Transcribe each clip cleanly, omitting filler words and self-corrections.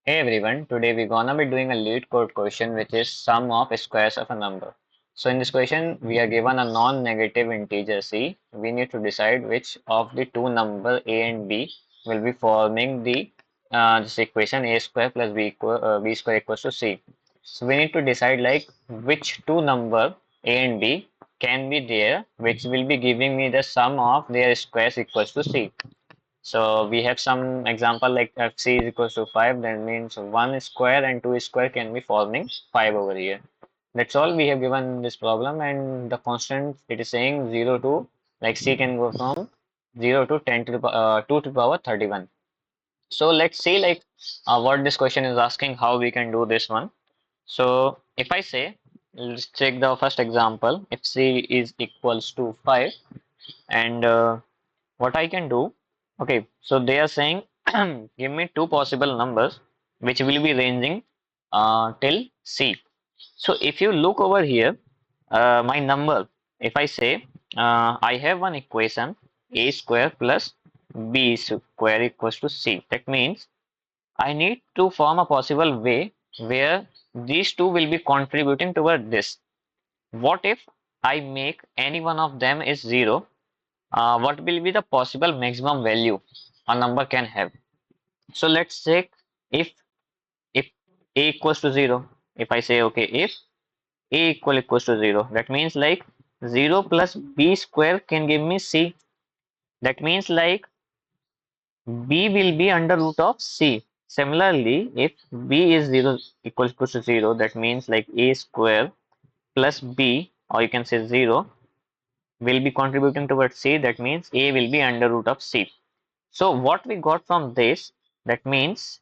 Hey everyone, today we're gonna be doing a lead code question which is sum of squares of a number. So in this question we are given a non-negative integer c. We need to decide which of the two number a and b will be forming this equation a square plus b square equals to c. So we need to decide like which two number a and b can be there which will be giving me the sum of their squares equals to c. So we have some example like if c is equals to 5, that means 1 square and 2 square can be forming 5 over here. That's all we have given this problem, and the constant it is saying 0 to, like c can go from 0 to 10 to the 2 to the power 31. So let's see like what this question is asking, how we can do this one. So if I say, let's take the first example, if c is equals to 5 and what I can do, okay, so they are saying give me two possible numbers which will be ranging till C. So if you look over here, my number, if I say I have one equation a square plus b square equals to c, that means I need to form a possible way where these two will be contributing toward this. What if I make any one of them is 0? What will be the possible maximum value a number can have? So let's check if if a equals to 0. If I say okay, if a equals to 0, that means like 0 plus b square can give me c. That means like b will be under root of c. Similarly, if b is 0 equals to 0, that means like a square plus b, or you can say 0, will be contributing towards c. That means a will be under root of c. So what we got from this, that means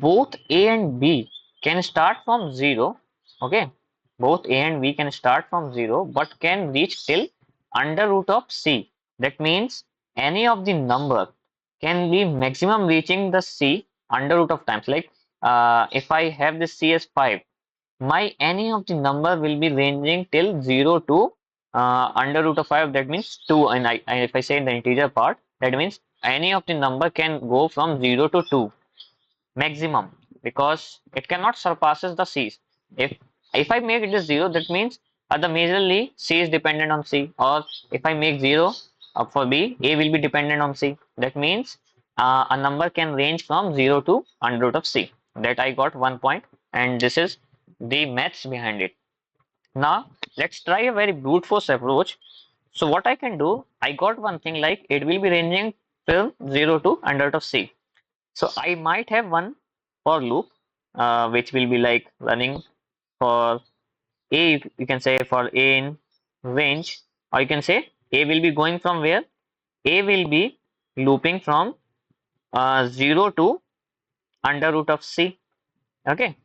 both A and B can start from 0, okay? Both A and B can start from 0 but can reach till under root of C. That means any of the number can be maximum reaching the C under root of times. Like if I have this C as 5, my any of the number will be ranging till 0 to under root of 5, that means 2, and if I say in the integer part, that means any of the number can go from 0 to 2 maximum, because it cannot surpasses the c's. If I make it as 0, that means the majorly c is dependent on c, or if I make 0 for b, a will be dependent on c. That means a number can range from 0 to under root of c. That I got 1 point, and this is the maths behind it. Now let's try a very brute force approach. So what I can do, I got one thing like it will be ranging from 0 to under root of c. So I might have one for loop which will be like running for a, you can say for a in range, or you can say a will be going from where, a will be looping from 0 to under root of c. Okay,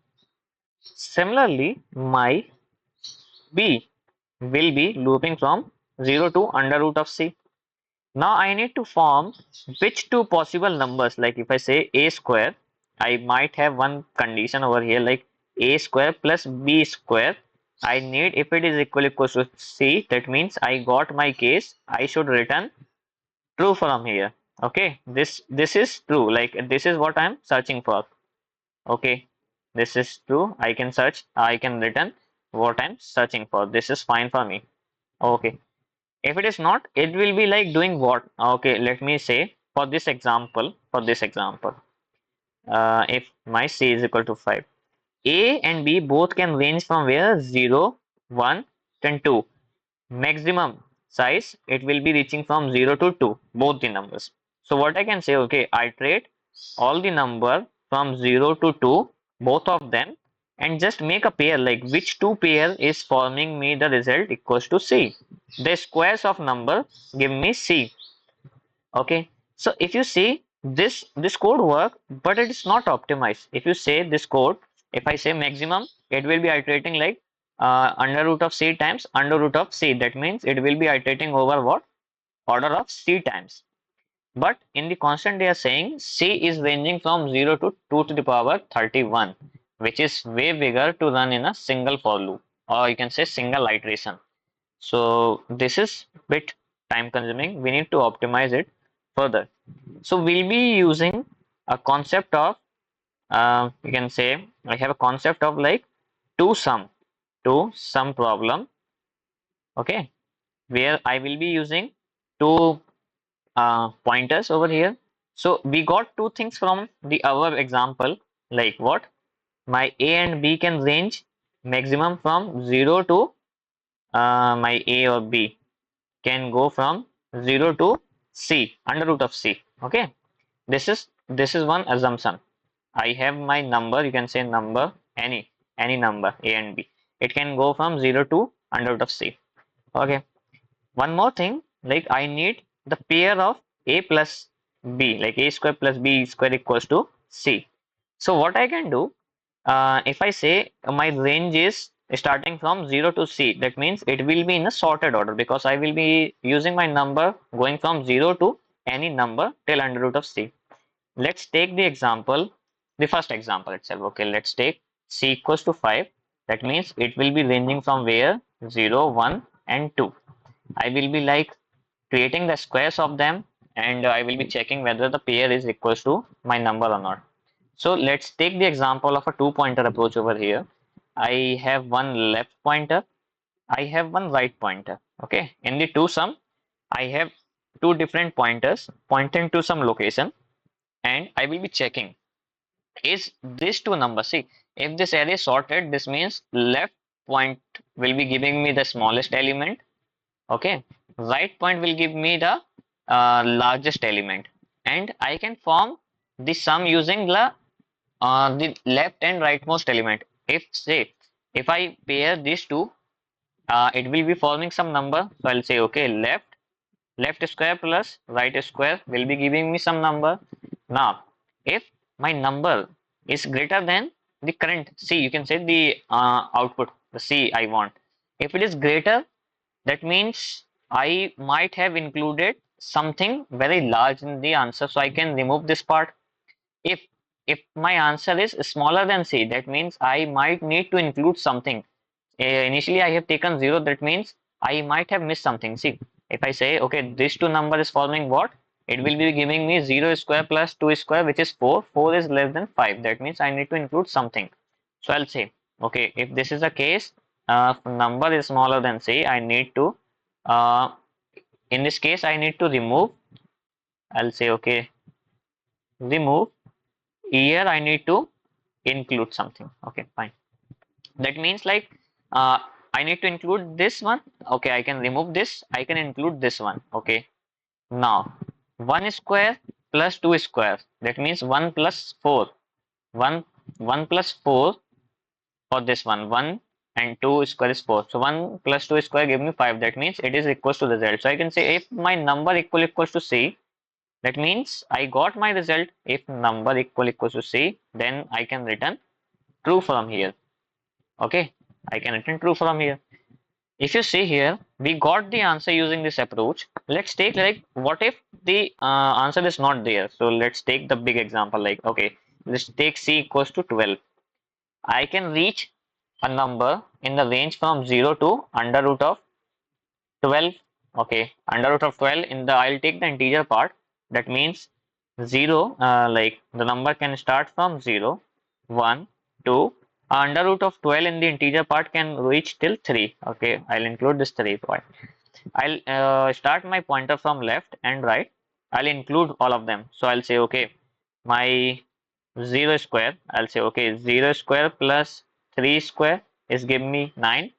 similarly my b will be looping from 0 to under root of c. Now I need to form which two possible numbers, like if I say a square, I might have one condition over here like a square plus b square. I need, if it is equal to c, that means I got my case, I should return true from here. Okay, this is true, like this is what I'm searching for. Okay, this is true, I can search, I can return what I'm searching for. This is fine for me. Okay, if it is not, it will be like doing what? Okay, let me say for this example, if my c is equal to 5, a and b both can range from where, 0, 1 and 2. Maximum size, it will be reaching from 0 to 2, both the numbers. So what I can say, okay, iterate all the number from 0 to 2, both of them, and just make a pair, like which two pair is forming me the result equals to c. The squares of number give me c. Okay, so if you see this code work, but it is not optimized. If you say this code, if I say maximum, it will be iterating like under root of c times under root of c. That means it will be iterating over what, order of c times. But in the constant they are saying c is ranging from 0 to 2 to the power 31, which is way bigger to run in a single for loop, or you can say single iteration. So this is bit time consuming. We need to optimize it further. So we'll be using a concept of you can say I have a concept of like to sum problem, okay, where I will be using two pointers over here. So we got two things from the our example, like what? My A and B can range maximum from 0 to my A or B can go from 0 to C, under root of C. Okay, this is one assumption. I have my number, you can say number, any number A and B. It can go from 0 to under root of C. Okay. One more thing, like I need the pair of A plus B, like A square plus B square equals to C. So what I can do, if I say my range is starting from 0 to C, that means it will be in a sorted order because I will be using my number going from 0 to any number till under root of C. Let's take the example, the first example itself. Okay, let's take C equals to 5. That means it will be ranging from where? 0, 1 and 2. I will be like creating the squares of them, and I will be checking whether the pair is equals to my number or not. So let's take the example of a two pointer approach over here. I have one left pointer, I have one right pointer. Okay, in the two sum, I have two different pointers pointing to some location, and I will be checking is this two numbers. See, if this array is sorted, this means left point will be giving me the smallest element. Okay, right point will give me the largest element, and I can form the sum using the left and rightmost element. If say if I pair these two, it will be forming some number. So I'll say okay, left square plus right square will be giving me some number. Now, if my number is greater than the current C, you can say the output, the C I want. If it is greater, that means I might have included something very large in the answer, so I can remove this part. If my answer is smaller than C, that means I might need to include something. Initially I have taken 0, that means I might have missed something. See, if I say okay, this two number is forming what? It will be giving me 0 square plus 2 square, which is 4. 4 is less than 5. That means I need to include something. So I'll say okay, if this is the case, number is smaller than C, I need to uh, in this case I need to remove. I'll say okay, remove. Here I need to include something. Okay, fine. That means like uh, I need to include this one. Okay, I can remove this, I can include this one. Okay, now 1 square plus 2 square, that means 1 plus 4. 1 1 plus 4 for this one, 1 and 2 square is 4, so 1 plus 2 square give me 5. That means it is equals to the result. So I can say if my number equals to C, that means I got my result. If number equals to C, then I can return true from here. Okay, I can return true from here. If you see here, we got the answer using this approach. Let's take like what if the answer is not there. So let's take the big example, like okay, let's take C equals to 12. I can reach a number in the range from 0 to under root of 12. Okay, under root of 12 in the, I'll take the integer part. That means 0, like the number can start from 0, 1, 2. Under root of 12 in the integer part can reach till 3. Okay, I'll include this 3 point. I'll start my pointer from left and right. I'll include all of them. So I'll say okay, my 0 square, I'll say okay, 0 square plus 3 square is give me 9,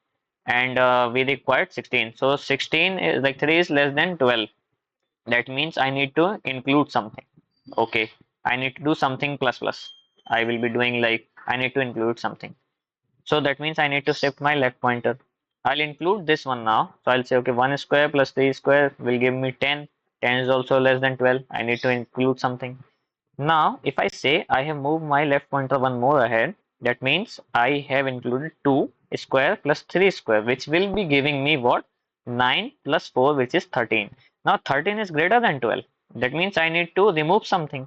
and we required 16. So 16 is like 3 is less than 12. That means I need to include something. Okay, I need to do something plus plus. I will be doing like I need to include something. So that means I need to shift my left pointer. I'll include this one now. So I'll say okay, 1 square plus 3 square will give me 10. 10 is also less than 12. I need to include something. Now, if I say I have moved my left pointer one more ahead, that means I have included 2 square plus 3 square, which will be giving me what? 9 plus 4, which is 13. Now 13 is greater than 12. That means I need to remove something.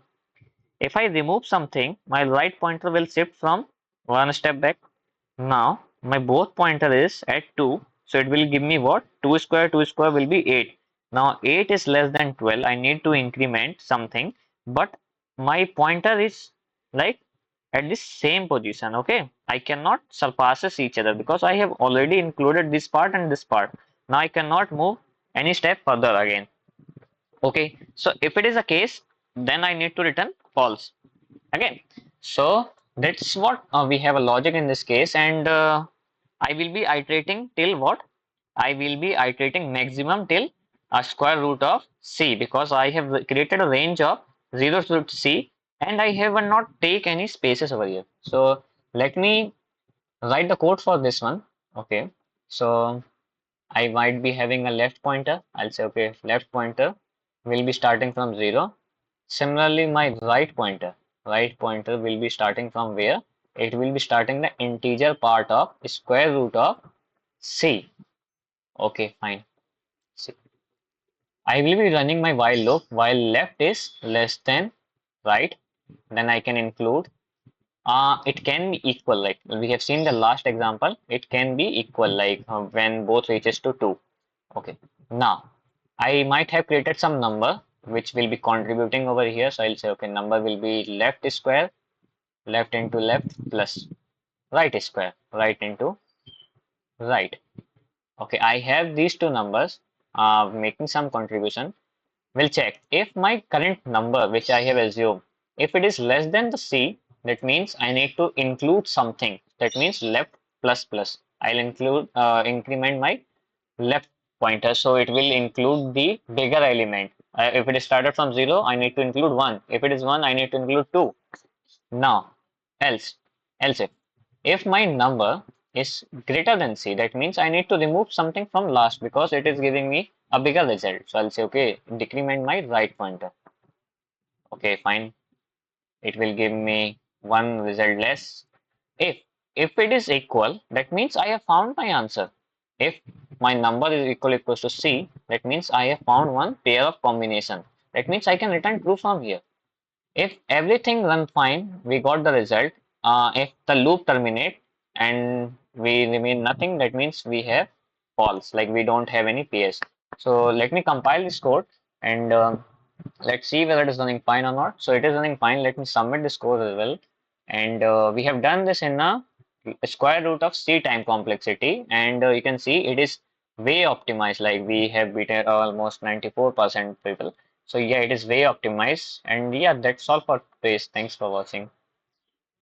If I remove something, my right pointer will shift from one step back. Now my both pointer is at 2, so it will give me what? 2 square will be 8. Now 8 is less than 12. I need to increment something, but my pointer is like at the same position. Okay, I cannot surpasses each other because I have already included this part and this part. Now I cannot move any step further again. Okay, so if it is a case, then I need to return false. Okay, so that's what we have a logic in this case, and I will be iterating till what? I will be iterating maximum till a square root of c, because I have created a range of 0 to c and I have not take any spaces over here. So let me write the code for this one. Okay, so I might be having a left pointer. I'll say, okay, left pointer will be starting from 0. Similarly, my right pointer will be starting from where? It will be starting the integer part of square root of c. Okay, fine. So I will be running my while loop while left is less than right. Then I can include. It can be equal. Like we have seen the last example, it can be equal. Like when both reaches to 2. Okay. Now I might have created some number which will be contributing over here. So I'll say, okay, number will be left square, left into left plus right square, right into right. Okay, I have these two numbers making some contribution. We'll check if my current number which I have assumed, if it is less than the c, that means I need to include something. That means left plus plus. I'll include increment my left pointer, so it will include the bigger element. If it is started from 0, I need to include 1. If it is 1, I need to include 2. Now, else, else if my number is greater than c, that means I need to remove something from last because it is giving me a bigger result. So I'll say, okay, decrement my right pointer. Okay, fine. It will give me one result less. If if it is equal, that means I have found my answer. If my number is equals to c, that means I have found one pair of combination. That means I can return true from here. If everything run fine, we got the result. If the loop terminate and we remain nothing, that means we have false, like we don't have any PS. So let me compile this code and let's see whether it is running fine or not. So it is running fine. Let me submit this code as well. And we have done this in a square root of c time complexity, and you can see it is way optimized. Like we have beaten almost 94% people. So yeah, it is way optimized. And yeah, that's all for today. Thanks for watching.